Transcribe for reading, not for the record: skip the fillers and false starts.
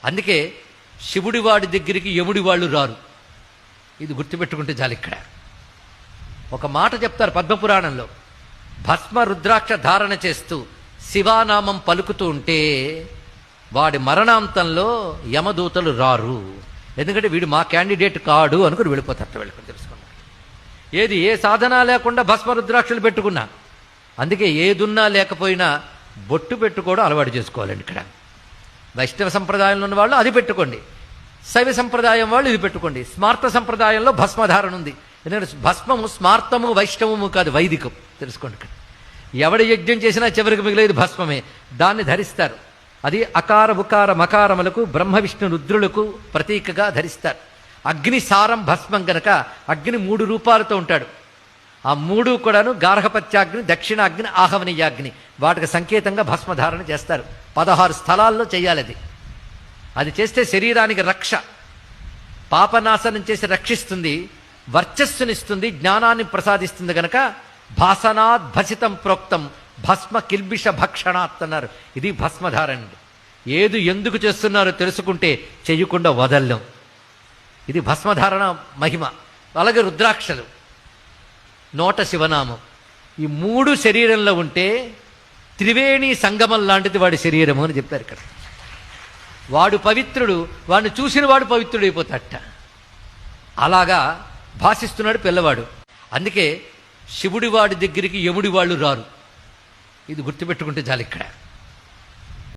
అందుకే శివుడి వాడి దగ్గరికి యముడి వాళ్ళు రారు. ఇది గుర్తుపెట్టుకుంటే చాలు. ఇక్కడ ఒక మాట చెప్తారు పద్మపురాణంలో, భస్మ రుద్రాక్ష ధారణ చేస్తూ శివానామం పలుకుతూ ఉంటే వాడి మరణాంతంలో యమదూతలు రారు. ఎందుకంటే వీడు మా క్యాండిడేట్ కాడు అనుకుని వెళ్ళిపోతారట. వెళ్ళుకుని తెలుసుకున్నారు. ఏ సాధన లేకుండా భస్మ రుద్రాక్షలు పెట్టుకున్నా, అందుకే ఏదున్నా లేకపోయినా బొట్టు పెట్టుకోవడం అలవాటు చేసుకోవాలండి. ఇక్కడ వైష్ణవ సంప్రదాయంలో ఉన్న వాళ్ళు అది పెట్టుకోండి, శైవ సంప్రదాయం వాళ్ళు ఇది పెట్టుకోండి. స్మార్త సంప్రదాయంలో భస్మధారణ ఉంది. ఎందుకంటే భస్మము స్మార్తము వైష్ణవము కాదు, వైదికం. తెలుసుకోండి. ఇక్కడ ఎవడి యజ్ఞం చేసినా చివరికి మిగిలేదు భస్మమే. దాన్ని ధరిస్తారు. అది అకార ఉకార మకారములకు బ్రహ్మ విష్ణు రుద్రులకు ప్రతీకగా ధరిస్తారు. అగ్ని సారం భస్మం గనక అగ్ని 3 రూపాలతో ఉంటాడు. ఆ 3 కూడాను గార్హపత్యాగ్ని, దక్షిణాగ్ని, ఆహవనీయాగ్ని, వాటికి సంకేతంగా భస్మధారణ చేస్తారు. 16 స్థలాల్లో చేయాలి. అది చేస్తే శరీరానికి రక్ష, పాపనాశనం చేసి రక్షిస్తుంది, వర్చస్సునిస్తుంది, జ్ఞానాన్ని ప్రసాదిస్తుంది. గనక భాసనాత్ భసితం ప్రోక్తం భస్మ కిల్బిష భక్షణాత్ అన్నారు. ఇది భస్మధారణ. ఏది ఎందుకు చేస్తున్నారో తెలుసుకుంటే చెయ్యకుండా వదల్లం. ఇది భస్మధారణ మహిమ. అలాగే రుద్రాక్షలు, నోట శివనామం, ఈ 3 శరీరంలో ఉంటే త్రివేణి సంగమం లాంటిది వాడి శరీరము అని చెప్పారు. ఇక్కడ వాడు పవిత్రుడు, వాడిని చూసిన వాడు పవిత్రుడైపోతాడట. అలాగా భాషిస్తున్నాడు పిల్లవాడు. అందుకే శివుడి వాడి దగ్గరికి యముడి వాళ్ళు రారు. ఇది గుర్తుపెట్టుకుంటే చాలు. ఇక్కడ